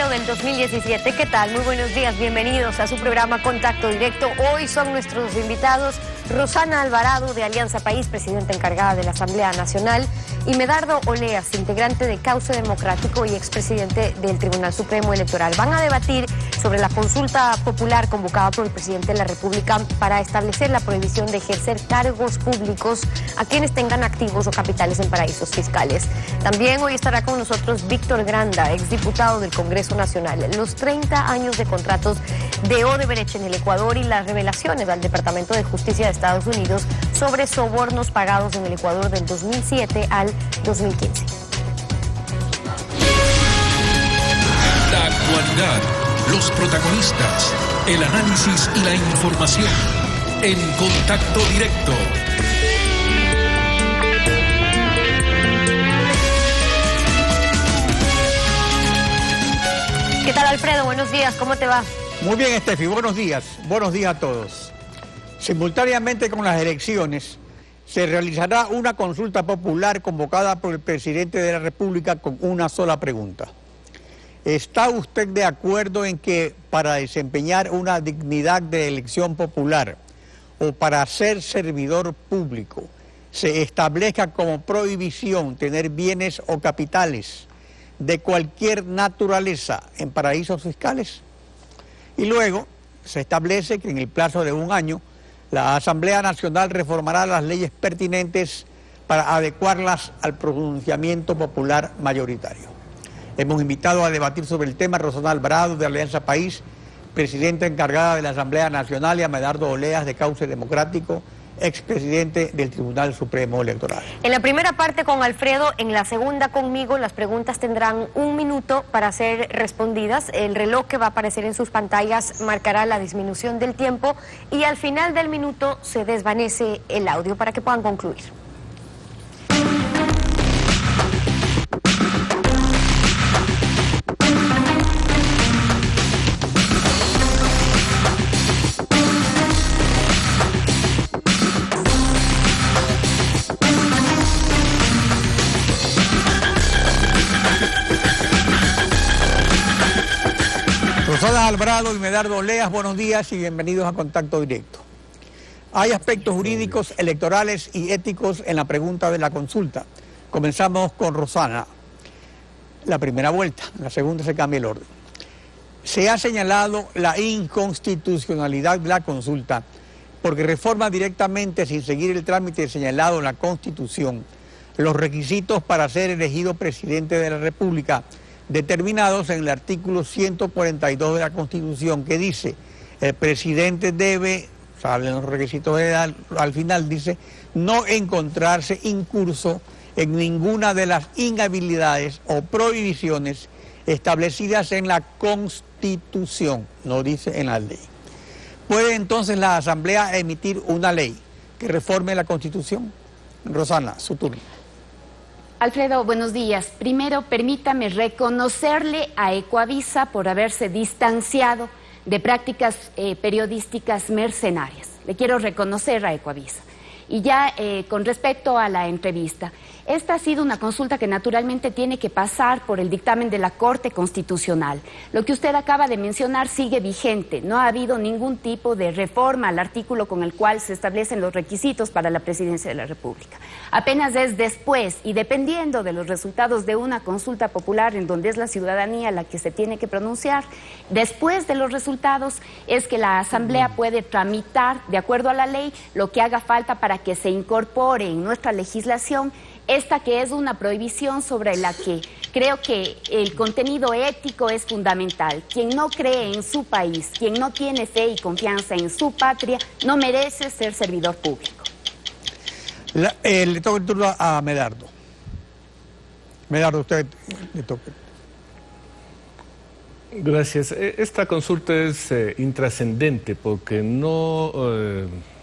enero del 2017. ¿Qué tal? Muy buenos días, bienvenidos a su programa Contacto Directo. Hoy son nuestros invitados Rosana Alvarado, de Alianza País, presidenta encargada de la Asamblea Nacional, y Medardo Oleas, integrante de Cauce Democrático y expresidente del Tribunal Supremo Electoral. Van a debatir sobre la consulta popular convocada por el presidente de la República para establecer la prohibición de ejercer cargos públicos a quienes tengan activos o capitales en paraísos fiscales. También hoy estará con nosotros Víctor Granda, exdiputado del Congreso Nacional. Los 30 años de contratos de Odebrecht en el Ecuador y las revelaciones al Departamento de Justicia de Estados Unidos sobre sobornos pagados en el Ecuador del 2007 al 2015. La actualidad, los protagonistas, el análisis y la información en Contacto Directo. ¿Qué tal, Alfredo? Buenos días, ¿cómo te va? Muy bien, Estefi, buenos días a todos. Simultáneamente con las elecciones, se realizará una consulta popular convocada por el presidente de la República con una sola pregunta. ¿Está usted de acuerdo en que para desempeñar una dignidad de elección popular o para ser servidor público se establezca como prohibición tener bienes o capitales de cualquier naturaleza en paraísos fiscales? Y luego se establece que en el plazo de un año la Asamblea Nacional reformará las leyes pertinentes para adecuarlas al pronunciamiento popular mayoritario. Hemos invitado a debatir sobre el tema a Rosana Alvarado, de Alianza País, presidenta encargada de la Asamblea Nacional, y a Medardo Oleas, de Cauce Democrático, expresidente del Tribunal Supremo Electoral. En la primera parte con Alfredo, en la segunda conmigo, las preguntas tendrán 1 minuto para ser respondidas. El reloj que va a aparecer en sus pantallas marcará la disminución del tiempo y al final del minuto se desvanece el audio para que puedan concluir. Rosana Alvarado y Medardo Oleas, buenos días y bienvenidos a Contacto Directo. Hay aspectos jurídicos, electorales y éticos en la pregunta de la consulta. Comenzamos con Rosana. La primera vuelta, en la segunda se cambia el orden. Se ha señalado la inconstitucionalidad de la consulta porque reforma directamente, sin seguir el trámite señalado en la Constitución, los requisitos para ser elegido presidente de la República, determinados en el artículo 142 de la Constitución, que dice: el presidente debe, salen los requisitos de edad, al final dice, no encontrarse incurso en ninguna de las inhabilidades o prohibiciones establecidas en la Constitución, no dice en la ley. ¿Puede entonces la Asamblea emitir una ley que reforme la Constitución? Rosana, su turno. Alfredo, buenos días. Primero, permítame reconocerle a Ecoavisa por haberse distanciado de prácticas periodísticas mercenarias. Le quiero reconocer a Ecoavisa. Y ya con respecto a la entrevista, esta ha sido una consulta que naturalmente tiene que pasar por el dictamen de la Corte Constitucional. Lo que usted acaba de mencionar sigue vigente. No ha habido ningún tipo de reforma al artículo con el cual se establecen los requisitos para la presidencia de la República. Apenas es después, y dependiendo de los resultados de una consulta popular en donde es la ciudadanía la que se tiene que pronunciar, después de los resultados es que la Asamblea puede tramitar, de acuerdo a la ley, lo que haga falta para que se incorpore en nuestra legislación esta que es una prohibición sobre la que creo que el contenido ético es fundamental. Quien no cree en su país, quien no tiene fe y confianza en su patria, no merece ser servidor público. Le toca el turno a Medardo. Medardo, usted le toca. Gracias. Esta consulta es intrascendente porque no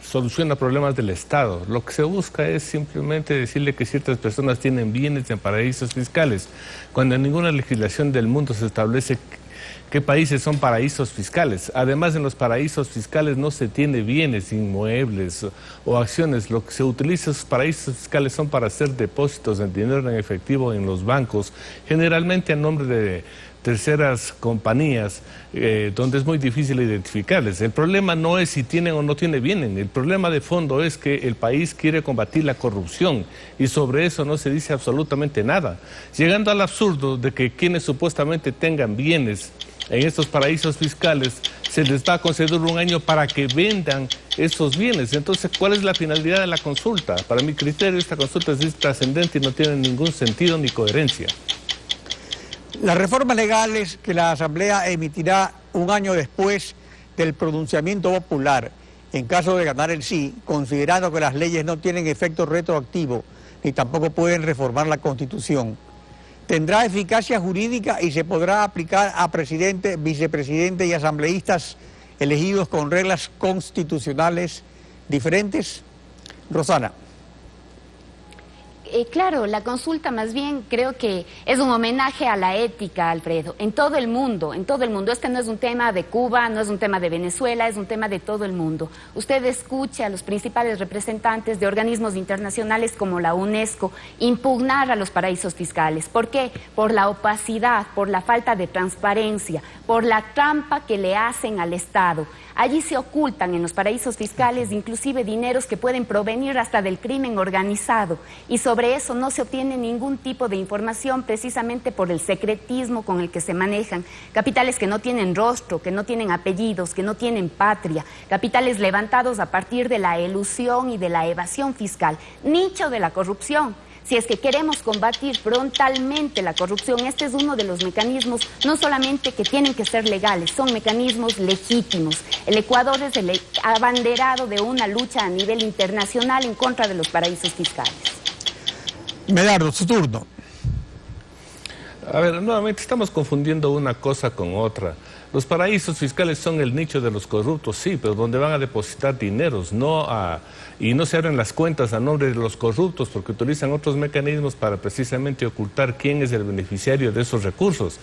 soluciona problemas del Estado. Lo que se busca es simplemente decirle que ciertas personas tienen bienes en paraísos fiscales, cuando en ninguna legislación del mundo se establece qué países son paraísos fiscales. Además, en los paraísos fiscales no se tiene bienes inmuebles o acciones. Lo que se utiliza esos paraísos fiscales son para hacer depósitos en dinero en efectivo en los bancos, generalmente a nombre terceras compañías, donde es muy difícil identificarles. El problema no es si tienen o no tienen bienes, el problema de fondo es que el país quiere combatir la corrupción y sobre eso no se dice absolutamente nada, llegando al absurdo de que quienes supuestamente tengan bienes en estos paraísos fiscales se les va a conceder un año para que vendan esos bienes. Entonces, ¿cuál es la finalidad de la consulta? Para mi criterio, esta consulta es trascendente y no tiene ningún sentido ni coherencia. Las reformas legales que la Asamblea emitirá un año después del pronunciamiento popular, en caso de ganar el sí, considerando que las leyes no tienen efecto retroactivo ni tampoco pueden reformar la Constitución, ¿tendrá eficacia jurídica y se podrá aplicar a presidente, vicepresidente y asambleístas elegidos con reglas constitucionales diferentes? Rosana. Claro, la consulta más bien creo que es un homenaje a la ética, Alfredo, en todo el mundo, en todo el mundo. Este no es un tema de Cuba, no es un tema de Venezuela, es un tema de todo el mundo. Usted escucha a los principales representantes de organismos internacionales como la UNESCO impugnar a los paraísos fiscales. ¿Por qué? Por la opacidad, por la falta de transparencia, por la trampa que le hacen al Estado. Allí se ocultan en los paraísos fiscales inclusive dineros que pueden provenir hasta del crimen organizado y sobre eso no se obtiene ningún tipo de información precisamente por el secretismo con el que se manejan. Capitales que no tienen rostro, que no tienen apellidos, que no tienen patria, capitales levantados a partir de la elusión y de la evasión fiscal, nicho de la corrupción. Si es que queremos combatir frontalmente la corrupción, este es uno de los mecanismos, no solamente que tienen que ser legales, son mecanismos legítimos. El Ecuador es el abanderado de una lucha a nivel internacional en contra de los paraísos fiscales. Medardo, su turno. A ver, nuevamente estamos confundiendo una cosa con otra. Los paraísos fiscales son el nicho de los corruptos, sí, pero donde van a depositar dineros, y no se abren las cuentas a nombre de los corruptos porque utilizan otros mecanismos para precisamente ocultar quién es el beneficiario de esos recursos.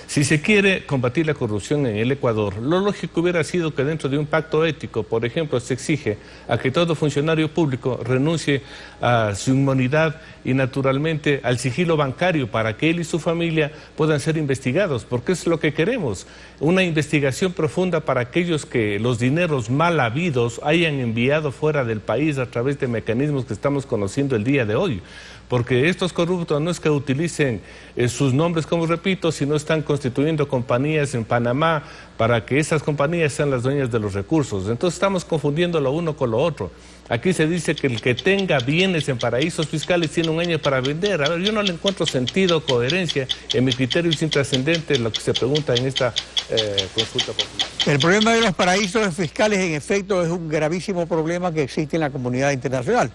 Si se quiere combatir la corrupción en el Ecuador, lo lógico hubiera sido que dentro de un pacto ético, por ejemplo, se exige a que todo funcionario público renuncie a su inmunidad y naturalmente al sigilo bancario para que él y su familia puedan ser investigados, porque es lo que queremos, una investigación profunda para aquellos que los dineros mal habidos hayan enviado fuera del país a través de mecanismos que estamos conociendo el día de hoy. Porque estos corruptos no es que utilicen sus nombres, como repito, sino están constituyendo compañías en Panamá para que esas compañías sean las dueñas de los recursos. Entonces estamos confundiendo lo uno con lo otro. Aquí se dice que el que tenga bienes en paraísos fiscales tiene un año para vender. A ver, yo no le encuentro sentido, coherencia. En mi criterio es intrascendente lo que se pregunta en esta consulta popular. El problema de los paraísos fiscales, en efecto, es un gravísimo problema que existe en la comunidad internacional.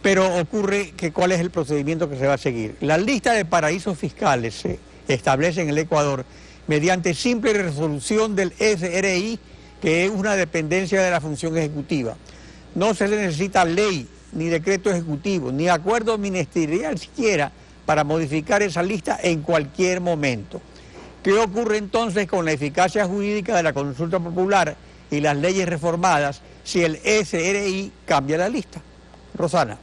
Pero ocurre que ¿cuál es el procedimiento que se va a seguir? La lista de paraísos fiscales se establece en el Ecuador mediante simple resolución del SRI, que es una dependencia de la función ejecutiva. No se necesita ley, ni decreto ejecutivo, ni acuerdo ministerial siquiera para modificar esa lista en cualquier momento. ¿Qué ocurre entonces con la eficacia jurídica de la consulta popular y las leyes reformadas si el SRI cambia la lista? Rosana.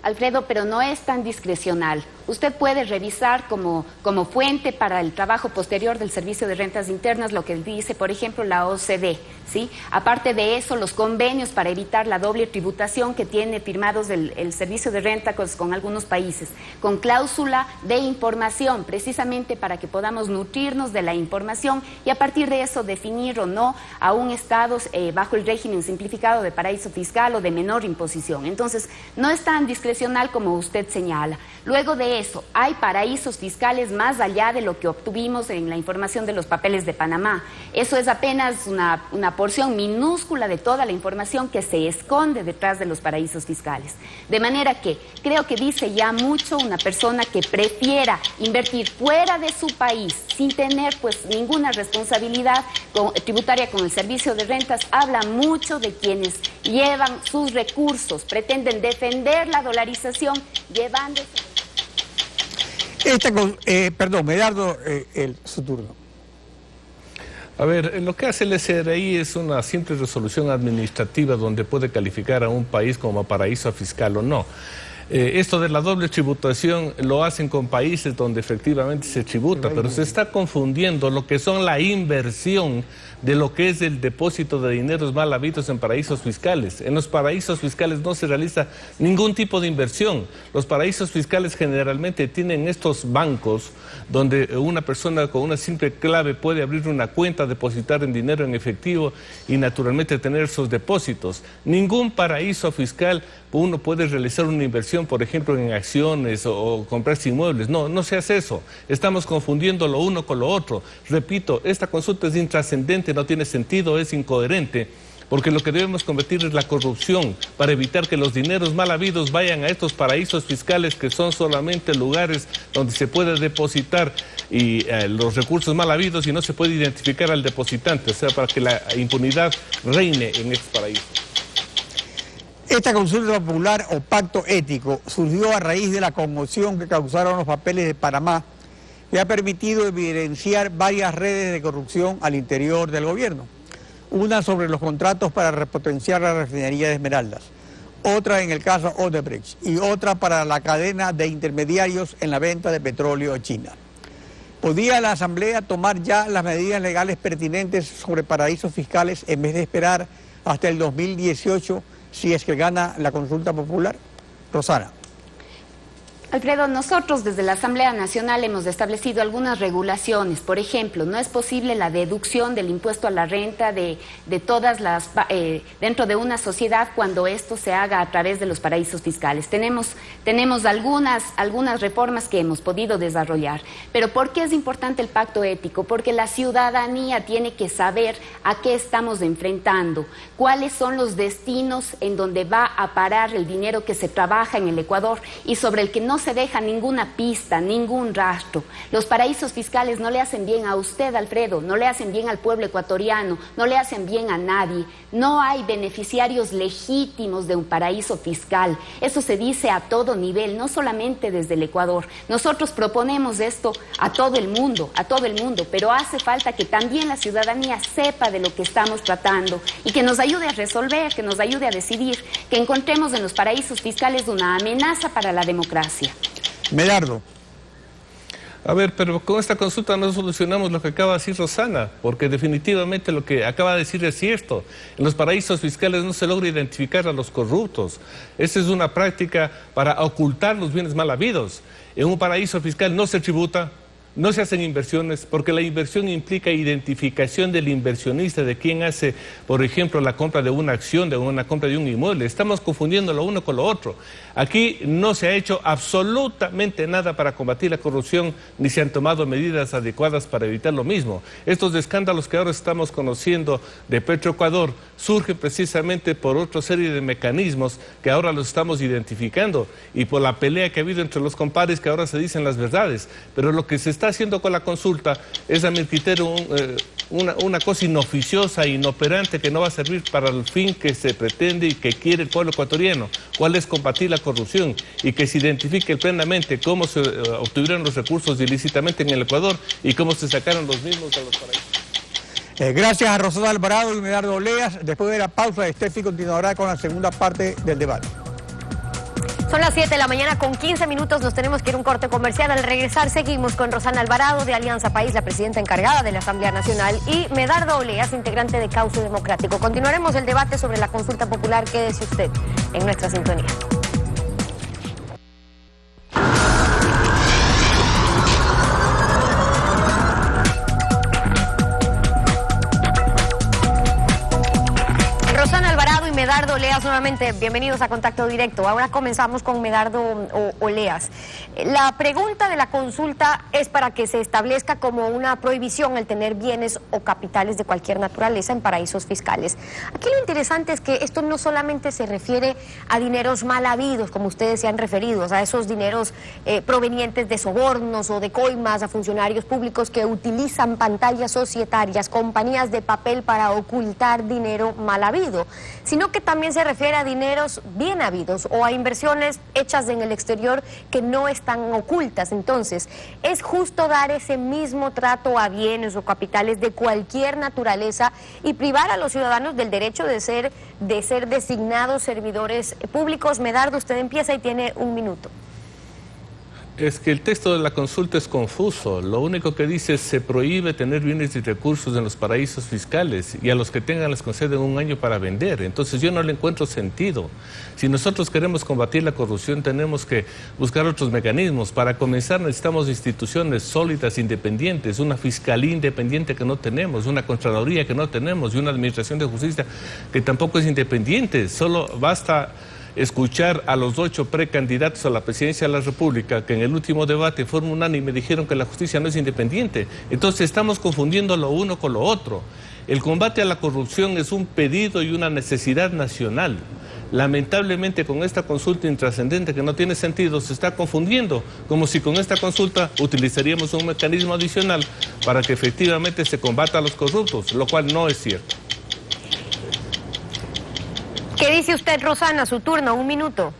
Alfredo, pero no es tan discrecional. Usted puede revisar como fuente para el trabajo posterior del Servicio de Rentas Internas lo que dice, por ejemplo, la OCDE, ¿sí? Aparte de eso, los convenios para evitar la doble tributación que tiene firmados el Servicio de Renta con algunos países, con cláusula de información, precisamente para que podamos nutrirnos de la información y a partir de eso definir o no a un Estado bajo el régimen simplificado de paraíso fiscal o de menor imposición. Entonces, no es tan discrecional como usted señala. Luego de eso, hay paraísos fiscales más allá de lo que obtuvimos en la información de los papeles de Panamá. Eso es apenas una porción minúscula de toda la información que se esconde detrás de los paraísos fiscales. De manera que creo que dice ya mucho una persona que prefiera invertir fuera de su país sin tener pues ninguna responsabilidad tributaria con el Servicio de Rentas. Habla mucho de quienes llevan sus recursos, pretenden defender la dolarización llevándose... Medardo, su turno. A ver, lo que hace el SRI es una simple resolución administrativa donde puede calificar a un país como paraíso fiscal o no. Esto de la doble tributación lo hacen con países donde efectivamente se tributa, pero se está confundiendo lo que son la inversión de lo que es el depósito de dineros mal habidos en paraísos fiscales. En los paraísos fiscales no se realiza ningún tipo de inversión. Los paraísos fiscales generalmente tienen estos bancos donde una persona con una simple clave puede abrir una cuenta, depositar en dinero en efectivo y naturalmente tener sus depósitos. Ningún paraíso fiscal uno puede realizar una inversión, por ejemplo, en acciones o comprarse inmuebles. No, no se hace eso. Estamos confundiendo lo uno con lo otro. Repito, esta consulta es intrascendente, no tiene sentido, es incoherente, porque lo que debemos combatir es la corrupción para evitar que los dineros mal habidos vayan a estos paraísos fiscales que son solamente lugares donde se puede depositar los recursos mal habidos y no se puede identificar al depositante, o sea, para que la impunidad reine en estos paraísos. Esta consulta popular o pacto ético surgió a raíz de la conmoción que causaron los papeles de Panamá y ha permitido evidenciar varias redes de corrupción al interior del gobierno. Una sobre los contratos para repotenciar la refinería de Esmeraldas, otra en el caso Odebrecht y otra para la cadena de intermediarios en la venta de petróleo a China. ¿Podía la Asamblea tomar ya las medidas legales pertinentes sobre paraísos fiscales en vez de esperar hasta el 2018 si es que gana la consulta popular? Rosana. Alfredo, nosotros desde la Asamblea Nacional hemos establecido algunas regulaciones. Por ejemplo, no es posible la deducción del impuesto a la renta de todas las dentro de una sociedad cuando esto se haga a través de los paraísos fiscales. Tenemos algunas reformas que hemos podido desarrollar. Pero ¿por qué es importante el pacto ético? Porque la ciudadanía tiene que saber a qué estamos enfrentando, cuáles son los destinos en donde va a parar el dinero que se trabaja en el Ecuador y sobre el que no se deja ninguna pista, ningún rastro. Los paraísos fiscales no le hacen bien a usted, Alfredo, no le hacen bien al pueblo ecuatoriano, no le hacen bien a nadie. No hay beneficiarios legítimos de un paraíso fiscal. Eso se dice a todo nivel, no solamente desde el Ecuador. Nosotros proponemos esto a todo el mundo, pero hace falta que también la ciudadanía sepa de lo que estamos tratando y que nos ayude a resolver, que nos ayude a decidir, que encontremos en los paraísos fiscales una amenaza para la democracia. Medardo. A ver, pero con esta consulta no solucionamos lo que acaba de decir Rosana, porque definitivamente lo que acaba de decir es cierto. En los paraísos fiscales no se logra identificar a los corruptos. Esa es una práctica para ocultar los bienes mal habidos. En un paraíso fiscal no se tributa, no se hacen inversiones, porque la inversión implica identificación del inversionista, de quien hace, por ejemplo, la compra de una acción, de una compra de un inmueble. Estamos confundiendo lo uno con lo otro. Aquí no se ha hecho absolutamente nada para combatir la corrupción, ni se han tomado medidas adecuadas para evitar lo mismo. Estos escándalos que ahora estamos conociendo de Petroecuador surgen precisamente por otra serie de mecanismos que ahora los estamos identificando y por la pelea que ha habido entre los compadres que ahora se dicen las verdades. Pero lo que se está haciendo con la consulta es, a mi criterio, una cosa inoficiosa e inoperante que no va a servir para el fin que se pretende y que quiere el pueblo ecuatoriano, cuál es combatir la corrupción y que se identifique plenamente cómo se obtuvieron los recursos ilícitamente en el Ecuador y cómo se sacaron los mismos de los paraísos. Gracias a Rosana Alvarado y Medardo Oleas. Después de la pausa, Steffi continuará con la segunda parte del debate. Son las 7 de la mañana con 15 minutos, nos tenemos que ir a un corte comercial. Al regresar seguimos con Rosana Alvarado de Alianza País, la presidenta encargada de la Asamblea Nacional, y Medardo Oleas, integrante de Cauce Democrático. Continuaremos el debate sobre la consulta popular. Quédese usted en nuestra sintonía. Medardo Oleas, nuevamente, bienvenidos a Contacto Directo. Ahora comenzamos con Medardo Oleas. La pregunta de la consulta es para que se establezca como una prohibición el tener bienes o capitales de cualquier naturaleza en paraísos fiscales. Aquí lo interesante es que esto no solamente se refiere a dineros mal habidos, como ustedes se han referido, o sea, esos dineros provenientes de sobornos o de coimas a funcionarios públicos que utilizan pantallas societarias, compañías de papel para ocultar dinero mal habido, sino que usted también se refiere a dineros bien habidos o a inversiones hechas en el exterior que no están ocultas. Entonces, ¿es justo dar ese mismo trato a bienes o capitales de cualquier naturaleza y privar a los ciudadanos del derecho de ser designados servidores públicos? Medardo, usted empieza y tiene un minuto. Es que el texto de la consulta es confuso. Lo único que dice es se prohíbe tener bienes y recursos en los paraísos fiscales y a los que tengan les conceden 1 año para vender. Entonces yo no le encuentro sentido. Si nosotros queremos combatir la corrupción tenemos que buscar otros mecanismos. Para comenzar necesitamos instituciones sólidas, independientes, una fiscalía independiente que no tenemos, una contraloría que no tenemos y una administración de justicia que tampoco es independiente. Solo basta escuchar a los 8 precandidatos a la presidencia de la República que en el último debate de forma unánime dijeron que la justicia no es independiente. Entonces estamos confundiendo lo uno con lo otro. El combate a la corrupción es un pedido y una necesidad nacional. Lamentablemente con esta consulta intrascendente que no tiene sentido se está confundiendo, como si con esta consulta utilizaríamos un mecanismo adicional para que efectivamente se combata a los corruptos, lo cual no es cierto. ¿Qué dice usted, Rosana? Su turno, 1 minuto.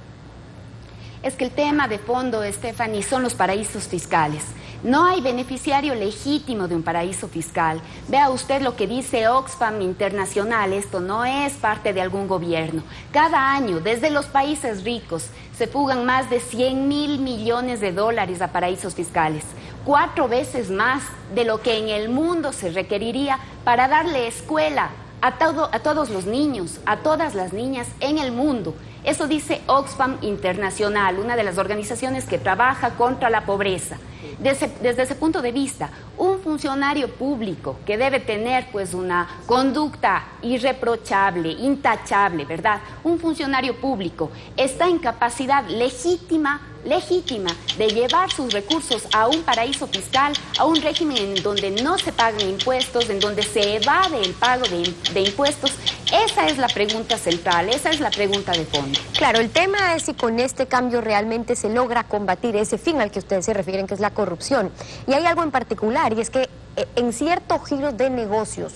Es que el tema de fondo, Stephanie, son los paraísos fiscales. No hay beneficiario legítimo de un paraíso fiscal. Vea usted lo que dice Oxfam Internacional, esto no es parte de algún gobierno. Cada año, desde los países ricos, se fugan más de 100.000 millones de dólares a paraísos fiscales. 4 veces más de lo que en el mundo se requeriría para darle escuela a todos los niños, a todas las niñas en el mundo. Eso dice Oxfam Internacional, una de las organizaciones que trabaja contra la pobreza. Desde ese punto de vista, un funcionario público que debe tener pues una conducta irreprochable, intachable, ¿verdad? Un funcionario público está en capacidad legítima de llevar sus recursos a un paraíso fiscal, a un régimen en donde no se pagan impuestos, en donde se evade el pago de impuestos. Esa es la pregunta central, esa es la pregunta de fondo. Claro, el tema es si con este cambio realmente se logra combatir ese fin al que ustedes se refieren, que es la corrupción. Y hay algo en particular, y es que en ciertos giros de negocios,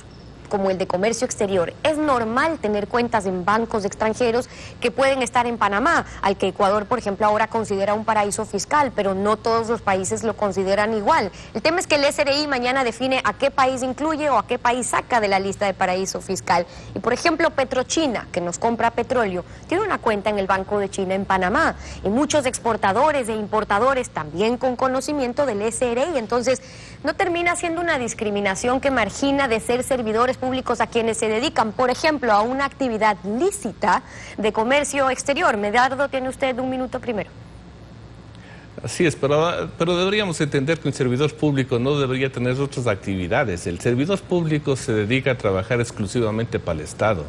como el de comercio exterior, es normal tener cuentas en bancos extranjeros que pueden estar en Panamá, al que Ecuador, por ejemplo, ahora considera un paraíso fiscal, pero no todos los países lo consideran igual. El tema es que el SRI mañana define a qué país incluye o a qué país saca de la lista de paraíso fiscal. Y, por ejemplo, Petrochina, que nos compra petróleo, tiene una cuenta en el Banco de China en Panamá. Y muchos exportadores e importadores también con conocimiento del SRI. Entonces, no termina siendo una discriminación que margina de ser servidores públicos a quienes se dedican, por ejemplo, a una actividad lícita de comercio exterior. Medardo, tiene usted 1 minuto primero. Así es, pero deberíamos entender que un servidor público no debería tener otras actividades. El servidor público se dedica a trabajar exclusivamente para el Estado.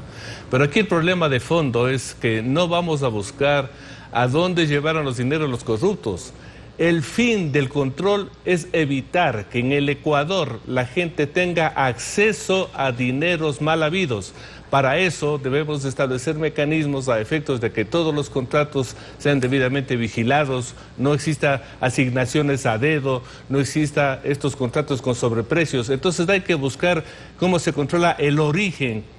Pero aquí el problema de fondo es que no vamos a buscar a dónde llevaron los dineros los corruptos. El fin del control es evitar que en el Ecuador la gente tenga acceso a dineros mal habidos. Para eso debemos establecer mecanismos a efectos de que todos los contratos sean debidamente vigilados, no exista asignaciones a dedo, no exista estos contratos con sobreprecios. Entonces hay que buscar cómo se controla el origen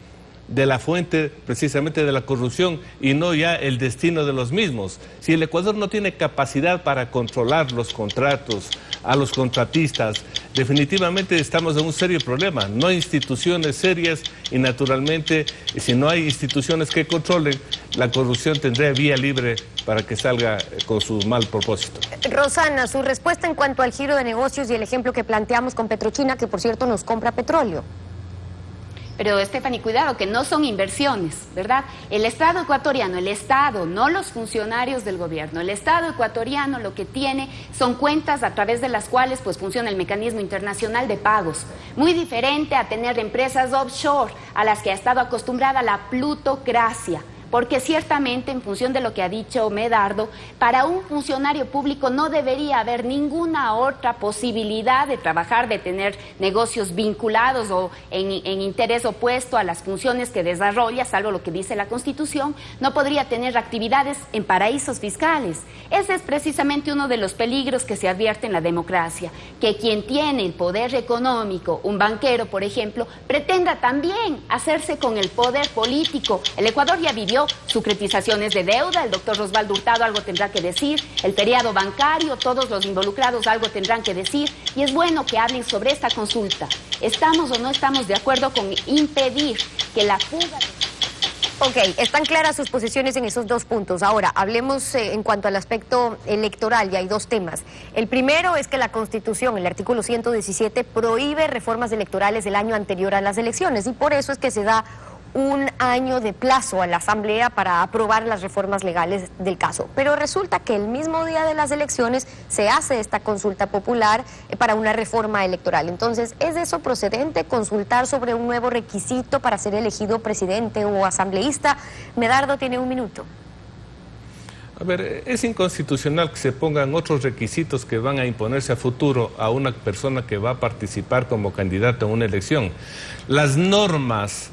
de la fuente precisamente de la corrupción y no ya el destino de los mismos. Si el Ecuador no tiene capacidad para controlar los contratos, a los contratistas, definitivamente estamos en un serio problema. No hay instituciones serias y naturalmente si no hay instituciones que controlen, la corrupción tendrá vía libre para que salga con su mal propósito. Rosana, su respuesta en cuanto al giro de negocios y el ejemplo que planteamos con Petrochina, que por cierto nos compra petróleo. Pero, Stephanie, cuidado, que no son inversiones, ¿verdad? El Estado ecuatoriano, el Estado, no los funcionarios del gobierno, el Estado ecuatoriano lo que tiene son cuentas a través de las cuales pues funciona el mecanismo internacional de pagos. Muy diferente a tener empresas offshore a las que ha estado acostumbrada la plutocracia. porque ciertamente, en función de lo que ha dicho Medardo, para un funcionario público no debería haber ninguna otra posibilidad de trabajar, de tener negocios vinculados o en interés opuesto a las funciones que desarrolla, salvo lo que dice la Constitución. No podría tener actividades en paraísos fiscales. Ese es precisamente uno de los peligros que se advierte en la democracia, que quien tiene el poder económico, un banquero, por ejemplo, pretenda también hacerse con el poder político. El Ecuador ya vivió securitizaciones de deuda, el doctor Osvaldo Hurtado algo tendrá que decir, el feriado bancario, todos los involucrados algo tendrán que decir, y es bueno que hablen sobre esta consulta. ¿Estamos o no estamos de acuerdo con impedir que la fuga de... Ok, están claras sus posiciones en esos dos puntos. Ahora, hablemos en cuanto al aspecto electoral, y hay dos temas. El primero es que la Constitución, el artículo 117, prohíbe reformas electorales del año anterior a las elecciones, y por eso es que se da un año de plazo a la Asamblea para aprobar las reformas legales del caso. Pero resulta que el mismo día de las elecciones se hace esta consulta popular para una reforma electoral. Entonces, ¿es eso procedente, consultar sobre un nuevo requisito para ser elegido presidente o asambleísta? Medardo tiene un minuto. A ver, es inconstitucional que se pongan otros requisitos que van a imponerse a futuro a una persona que va a participar como candidato en una elección. Las normas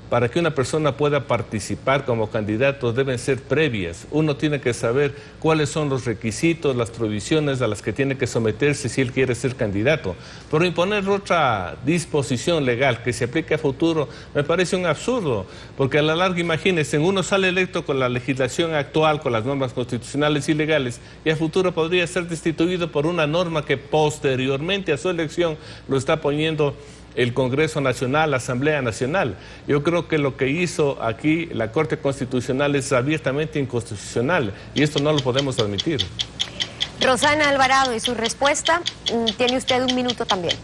para que una persona pueda participar como candidato deben ser previas. Uno tiene que saber cuáles son los requisitos, las provisiones a las que tiene que someterse si él quiere ser candidato. Pero imponer otra disposición legal que se aplique a futuro me parece un absurdo, porque a la larga, imagínense, uno sale electo con la legislación actual, con las normas constitucionales y legales, y a futuro podría ser destituido por una norma que posteriormente a su elección lo está poniendo el Congreso Nacional, la Asamblea Nacional. Yo creo que lo que hizo aquí la Corte Constitucional es abiertamente inconstitucional, y esto no lo podemos admitir. Rosana Alvarado, y su respuesta, tiene usted un minuto también.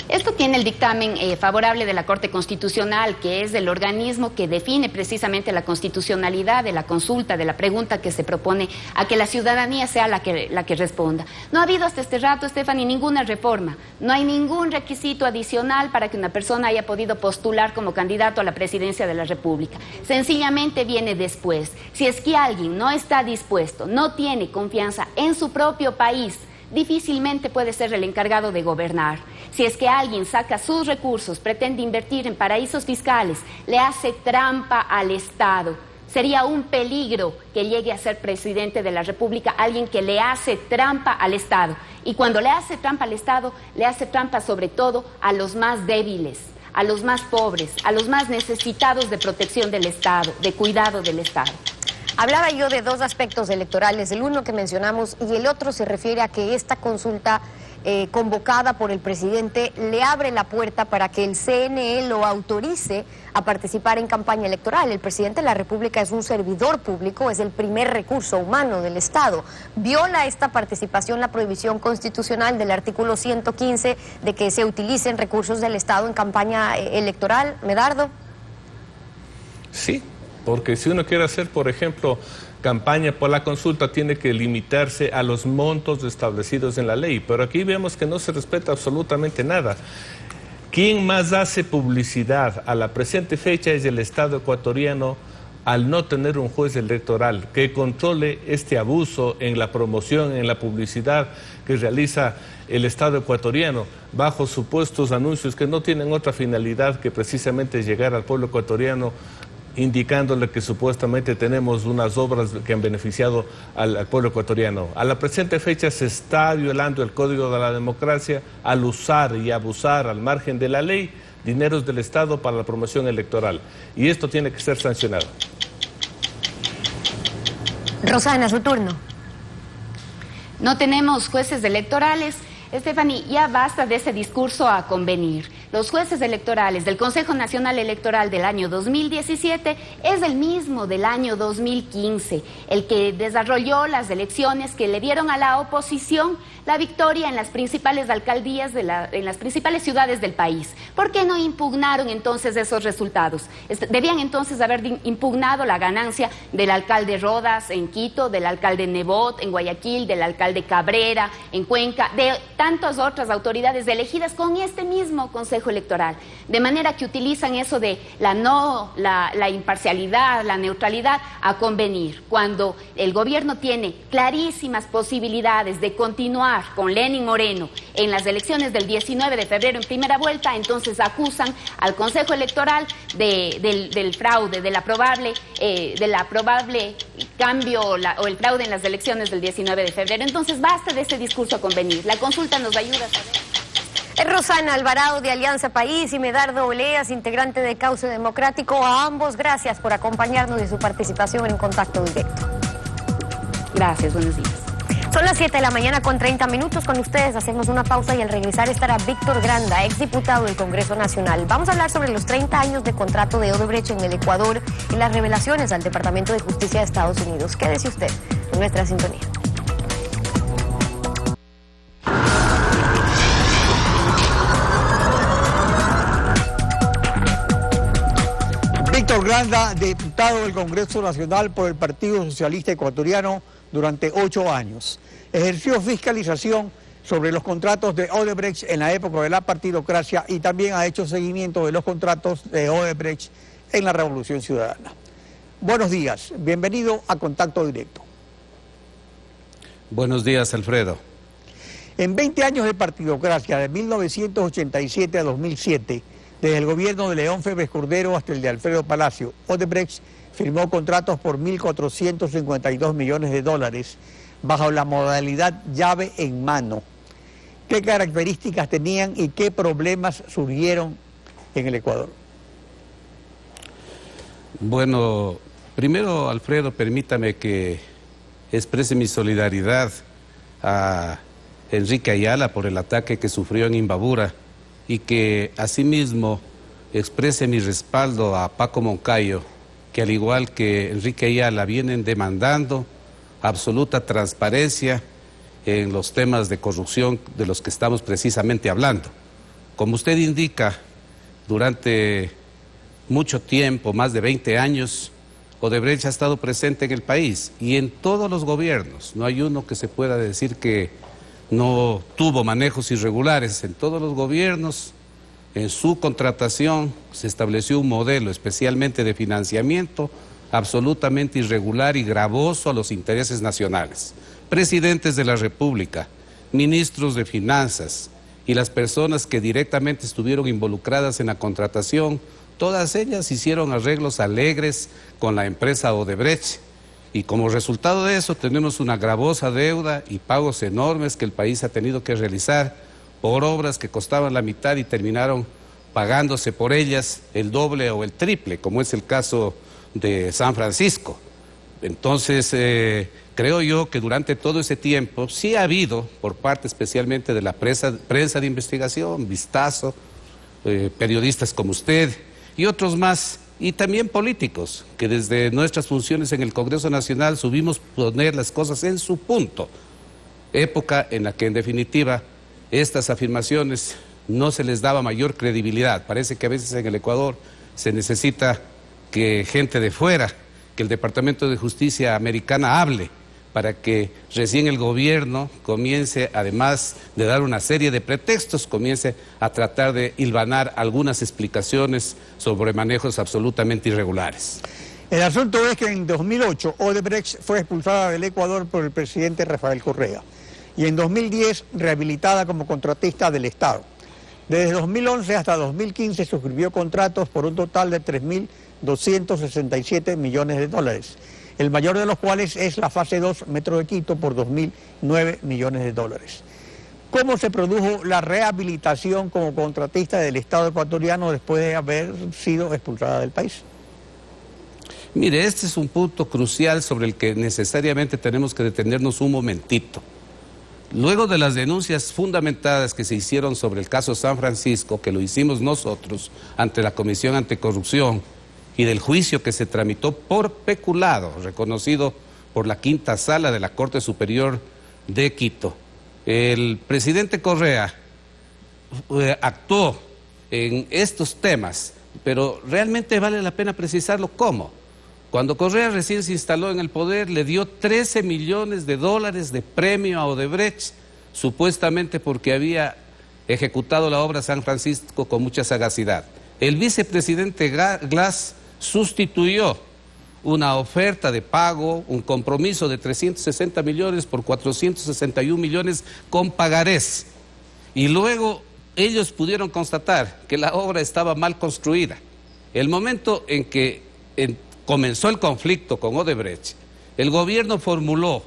Esto tiene el dictamen favorable de la Corte Constitucional, que es el organismo que define precisamente la constitucionalidad de la consulta, de la pregunta que se propone a que la ciudadanía sea la que responda. No ha habido hasta este rato, Stephanie, ninguna reforma. No hay ningún requisito adicional para que una persona haya podido postular como candidato a la presidencia de la República. Sencillamente viene después. Si es que alguien no está dispuesto, no tiene confianza en su propio país, difícilmente puede ser el encargado de gobernar. Si es que alguien saca sus recursos, pretende invertir en paraísos fiscales, le hace trampa al Estado. Sería un peligro que llegue a ser presidente de la República alguien que le hace trampa al Estado. Y cuando le hace trampa al Estado, le hace trampa sobre todo a los más débiles, a los más pobres, a los más necesitados de protección del Estado, de cuidado del Estado. Hablaba yo de dos aspectos electorales, el uno que mencionamos y el otro se refiere a que esta consulta convocada por el presidente le abre la puerta para que el CNE lo autorice a participar en campaña electoral. El presidente de la República es un servidor público, es el primer recurso humano del Estado. ¿Viola esta participación la prohibición constitucional del artículo 115 de que se utilicen recursos del Estado en campaña electoral? Medardo. Sí, porque si uno quiere hacer, por ejemplo, campaña por la consulta, tiene que limitarse a los montos establecidos en la ley, pero aquí vemos que no se respeta absolutamente nada. ¿Quién más hace publicidad a la presente fecha es el Estado ecuatoriano, al no tener un juez electoral que controle este abuso en la promoción, en la publicidad que realiza el Estado ecuatoriano bajo supuestos anuncios que no tienen otra finalidad que precisamente llegar al pueblo ecuatoriano, indicándole que supuestamente tenemos unas obras que han beneficiado al pueblo ecuatoriano. A la presente fecha se está violando el Código de la Democracia al usar y abusar al margen de la ley dineros del Estado para la promoción electoral. Y esto tiene que ser sancionado. Rosana, su turno. No tenemos jueces electorales. Stephanie, ya basta de ese discurso a convenir. Los jueces electorales del Consejo Nacional Electoral del año 2017 es el mismo del año 2015, el que desarrolló las elecciones que le dieron a la oposición la victoria en las principales alcaldías, en las principales ciudades del país. ¿Por qué no impugnaron entonces esos resultados? Debían entonces haber impugnado la ganancia del alcalde Rodas en Quito, del alcalde Nebot en Guayaquil, del alcalde Cabrera en Cuenca, de tantas otras autoridades elegidas con este mismo Consejo Consejo Electoral, de manera que utilizan eso de la imparcialidad, la neutralidad, a convenir, cuando el gobierno tiene clarísimas posibilidades de continuar con Lenín Moreno en las elecciones del 19 de febrero en primera vuelta. Entonces acusan al Consejo Electoral del fraude, de la probable cambio o el fraude en las elecciones del 19 de febrero. Entonces basta de ese discurso a convenir. La consulta nos ayuda a saber. Rosana Alvarado de Alianza País y Medardo Oleas, integrante de Cauce Democrático. A ambos, gracias por acompañarnos y su participación en Contacto Directo. Gracias, buenos días. Son las 7 de la mañana con 30 minutos. Con ustedes hacemos una pausa y al regresar estará Víctor Granda, exdiputado del Congreso Nacional. Vamos a hablar sobre los 30 años de contrato de Odebrecht en el Ecuador y las revelaciones al Departamento de Justicia de Estados Unidos. Quédese usted en nuestra sintonía. Víctor Granda, diputado del Congreso Nacional por el Partido Socialista Ecuatoriano durante 8 años. Ejerció fiscalización sobre los contratos de Odebrecht en la época de la partidocracia y también ha hecho seguimiento de los contratos de Odebrecht en la Revolución Ciudadana. Buenos días, bienvenido a Contacto Directo. Buenos días, Alfredo. En 20 años de partidocracia, de 1987 a 2007, desde el gobierno de León Febres Cordero hasta el de Alfredo Palacio, Odebrecht firmó contratos por 1.452 millones de dólares bajo la modalidad llave en mano. ¿Qué características tenían y qué problemas surgieron en el Ecuador? Bueno, primero, Alfredo, permítame que exprese mi solidaridad a Enrique Ayala por el ataque que sufrió en Imbabura y que asimismo exprese mi respaldo a Paco Moncayo, que al igual que Enrique Ayala vienen demandando absoluta transparencia en los temas de corrupción de los que estamos precisamente hablando. Como usted indica, durante mucho tiempo, más de 20 años, Odebrecht ha estado presente en el país y en todos los gobiernos. No hay uno que se pueda decir que no tuvo manejos irregulares. En todos los gobiernos, en su contratación, se estableció un modelo especialmente de financiamiento absolutamente irregular y gravoso a los intereses nacionales. Presidentes de la República, ministros de Finanzas y las personas que directamente estuvieron involucradas en la contratación, todas ellas hicieron arreglos alegres con la empresa Odebrecht. Y como resultado de eso tenemos una gravosa deuda y pagos enormes que el país ha tenido que realizar por obras que costaban la mitad y terminaron pagándose por ellas el doble o el triple, como es el caso de San Francisco. Entonces, creo yo que durante todo ese tiempo sí ha habido, por parte especialmente de la prensa de investigación, Vistazo, periodistas como usted y otros más, y también políticos, que desde nuestras funciones en el Congreso Nacional subimos poner las cosas en su punto. Época en la que, en definitiva, estas afirmaciones no se les daba mayor credibilidad. Parece que a veces en el Ecuador se necesita que gente de fuera, que el Departamento de Justicia americana hable, para que recién el gobierno comience, además de dar una serie de pretextos, comience a tratar de hilvanar algunas explicaciones sobre manejos absolutamente irregulares. El asunto es que en 2008 Odebrecht fue expulsada del Ecuador por el presidente Rafael Correa y en 2010 rehabilitada como contratista del Estado. Desde 2011 hasta 2015 suscribió contratos por un total de 3.267 millones de dólares. El mayor de los cuales es la fase 2 Metro de Quito por 2.009 millones de dólares. ¿Cómo se produjo la rehabilitación como contratista del Estado ecuatoriano después de haber sido expulsada del país? Mire, este es un punto crucial sobre el que necesariamente tenemos que detenernos un momentito. Luego de las denuncias fundamentadas que se hicieron sobre el caso San Francisco, que lo hicimos nosotros ante la Comisión Anticorrupción, y del juicio que se tramitó por peculado, reconocido por la Quinta Sala de la Corte Superior de Quito, el presidente Correa actuó en estos temas, pero realmente vale la pena precisarlo cómo. Cuando Correa recién se instaló en el poder, le dio 13 millones de dólares de premio a Odebrecht, supuestamente porque había ejecutado la obra San Francisco con mucha sagacidad. El vicepresidente Glass sustituyó una oferta de pago, un compromiso de 360 millones por 461 millones con pagarés. Y luego ellos pudieron constatar que la obra estaba mal construida. El momento en que comenzó el conflicto con Odebrecht, el gobierno formuló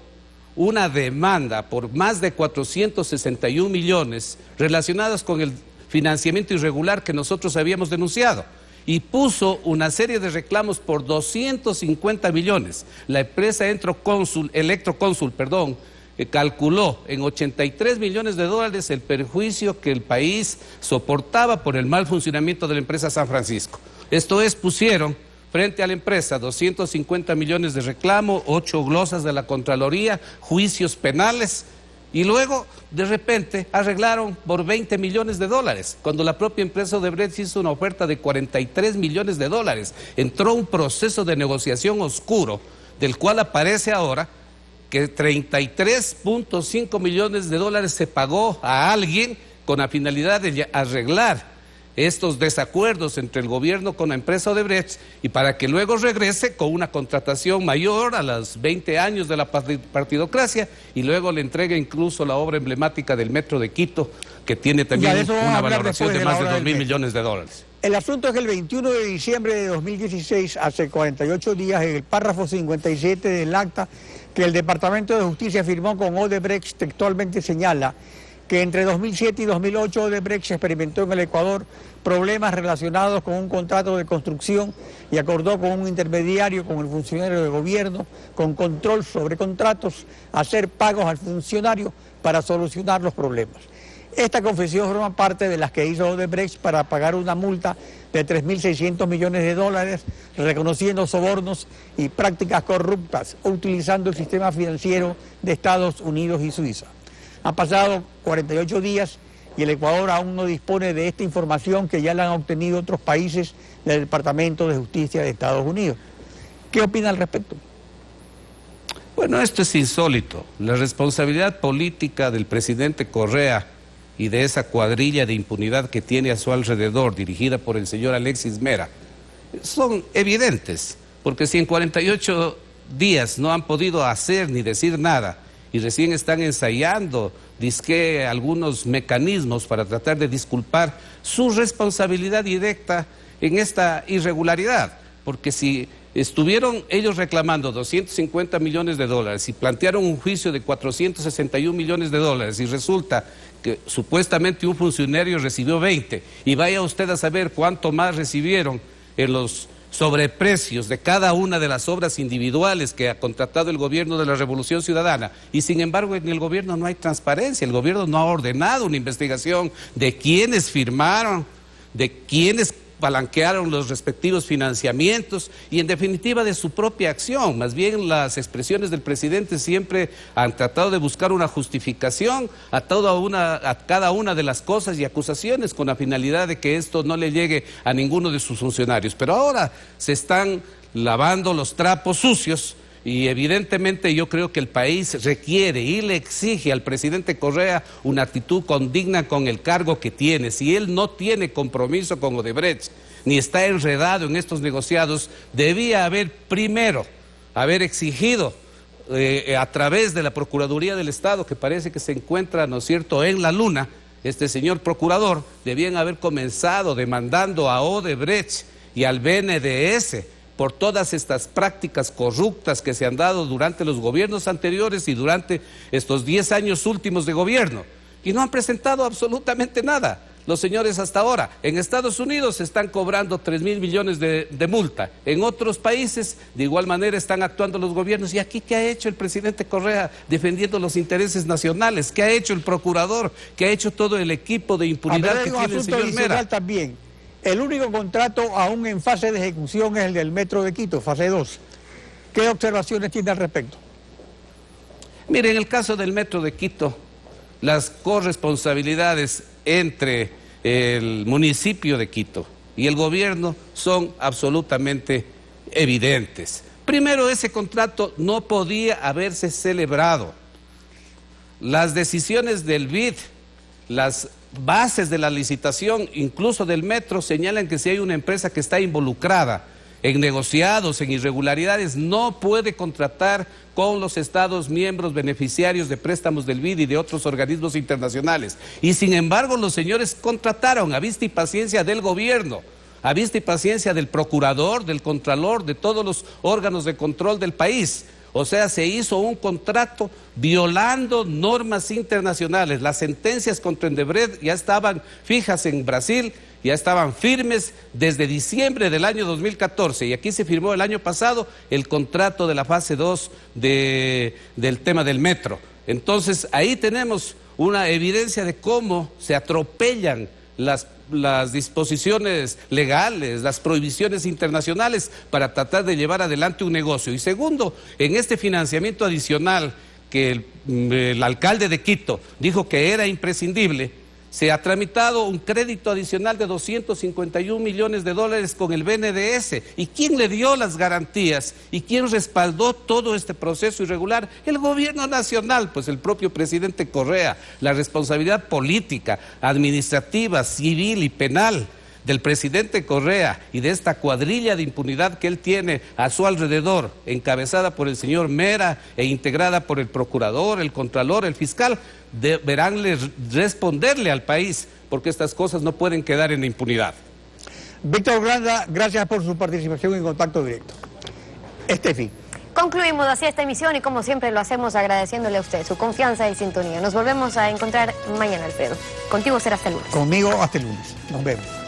una demanda por más de 461 millones relacionados con el financiamiento irregular que nosotros habíamos denunciado, y puso una serie de reclamos por 250 millones. La empresa Electrocónsul, calculó en 83 millones de dólares el perjuicio que el país soportaba por el mal funcionamiento de la empresa San Francisco. Esto es, pusieron frente a la empresa 250 millones de reclamo, 8 glosas de la Contraloría, juicios penales, y luego, de repente, arreglaron por 20 millones de dólares, cuando la propia empresa Odebrecht hizo una oferta de 43 millones de dólares. Entró un proceso de negociación oscuro, del cual aparece ahora que 33.5 millones de dólares se pagó a alguien con la finalidad de arreglar estos desacuerdos entre el gobierno con la empresa Odebrecht, y para que luego regrese con una contratación mayor a los 20 años de la partidocracia, y luego le entregue incluso la obra emblemática del Metro de Quito, que tiene también una valoración de más de 2.000 millones de dólares. El asunto es que el 21 de diciembre de 2016, hace 48 días, en el párrafo 57 del acta que el Departamento de Justicia firmó con Odebrecht, textualmente señala que entre 2007 y 2008 Odebrecht experimentó en el Ecuador problemas relacionados con un contrato de construcción y acordó con un intermediario, con el funcionario de gobierno, con control sobre contratos, hacer pagos al funcionario para solucionar los problemas. Esta confesión forma parte de las que hizo Odebrecht para pagar una multa de 3.600 millones de dólares, reconociendo sobornos y prácticas corruptas, utilizando el sistema financiero de Estados Unidos y Suiza. Han pasado 48 días y el Ecuador aún no dispone de esta información que ya la han obtenido otros países del Departamento de Justicia de Estados Unidos. ¿Qué opina al respecto? Bueno, esto es insólito. La responsabilidad política del presidente Correa y de esa cuadrilla de impunidad que tiene a su alrededor, dirigida por el señor Alexis Mera, son evidentes, porque si en 48 días no han podido hacer ni decir nada, y recién están ensayando, dizque algunos mecanismos para tratar de disculpar su responsabilidad directa en esta irregularidad, porque si estuvieron ellos reclamando 250 millones de dólares y plantearon un juicio de 461 millones de dólares y resulta que supuestamente un funcionario recibió 20, y vaya usted a saber cuánto más recibieron en los sobreprecios de cada una de las obras individuales que ha contratado el gobierno de la Revolución Ciudadana, y sin embargo en el gobierno no hay transparencia, el gobierno no ha ordenado una investigación de quiénes firmaron, de quiénes palanquearon los respectivos financiamientos y en definitiva de su propia acción. Más bien las expresiones del presidente siempre han tratado de buscar una justificación a cada una de las cosas y acusaciones con la finalidad de que esto no le llegue a ninguno de sus funcionarios. Pero ahora se están lavando los trapos sucios y evidentemente yo creo que el país requiere y le exige al presidente Correa una actitud condigna con el cargo que tiene. Si él no tiene compromiso con Odebrecht, ni está enredado en estos negociados, debía haber primero exigido a través de la Procuraduría del Estado, que parece que se encuentra, ¿no es cierto?, en la luna, este señor procurador, debían haber comenzado demandando a Odebrecht y al BNDES por todas estas prácticas corruptas que se han dado durante los gobiernos anteriores y durante estos 10 años últimos de gobierno. Y no han presentado absolutamente nada los señores hasta ahora. En Estados Unidos están cobrando 3.000 millones de multa. En otros países de igual manera están actuando los gobiernos. ¿Y aquí qué ha hecho el presidente Correa defendiendo los intereses nacionales? ¿Qué ha hecho el procurador? ¿Qué ha hecho todo el equipo de impunidad que tiene el señor Mera? También. El único contrato aún en fase de ejecución es el del Metro de Quito, fase 2. ¿Qué observaciones tiene al respecto? Mire, en el caso del Metro de Quito, las corresponsabilidades entre el municipio de Quito y el gobierno son absolutamente evidentes. Primero, ese contrato no podía haberse celebrado. Las decisiones del BID las bases de la licitación, incluso del metro, señalan que si hay una empresa que está involucrada en negociados, en irregularidades, no puede contratar con los Estados miembros beneficiarios de préstamos del BID y de otros organismos internacionales. Y sin embargo, los señores contrataron a vista y paciencia del gobierno, a vista y paciencia del procurador, del contralor, de todos los órganos de control del país. O sea, se hizo un contrato violando normas internacionales. Las sentencias contra Odebrecht ya estaban fijas en Brasil, ya estaban firmes desde diciembre del año 2014. Y aquí se firmó el año pasado el contrato de la fase 2 del tema del metro. Entonces, ahí tenemos una evidencia de cómo se atropellan las disposiciones legales, las prohibiciones internacionales para tratar de llevar adelante un negocio. Y segundo, en este financiamiento adicional que el alcalde de Quito dijo que era imprescindible, se ha tramitado un crédito adicional de 251 millones de dólares con el BNDES. ¿Y quién le dio las garantías? ¿Y quién respaldó todo este proceso irregular? El gobierno nacional, pues el propio presidente Correa. La responsabilidad política, administrativa, civil y penal del presidente Correa y de esta cuadrilla de impunidad que él tiene a su alrededor, encabezada por el señor Mera e integrada por el procurador, el contralor, el fiscal, deberán responderle al país, porque estas cosas no pueden quedar en impunidad. Víctor Granda, gracias por su participación en Contacto Directo. Estefi. Concluimos así esta emisión y como siempre lo hacemos agradeciéndole a usted su confianza y sintonía. Nos volvemos a encontrar mañana, Alfredo. Contigo será hasta el lunes. Conmigo hasta el lunes. Nos vemos.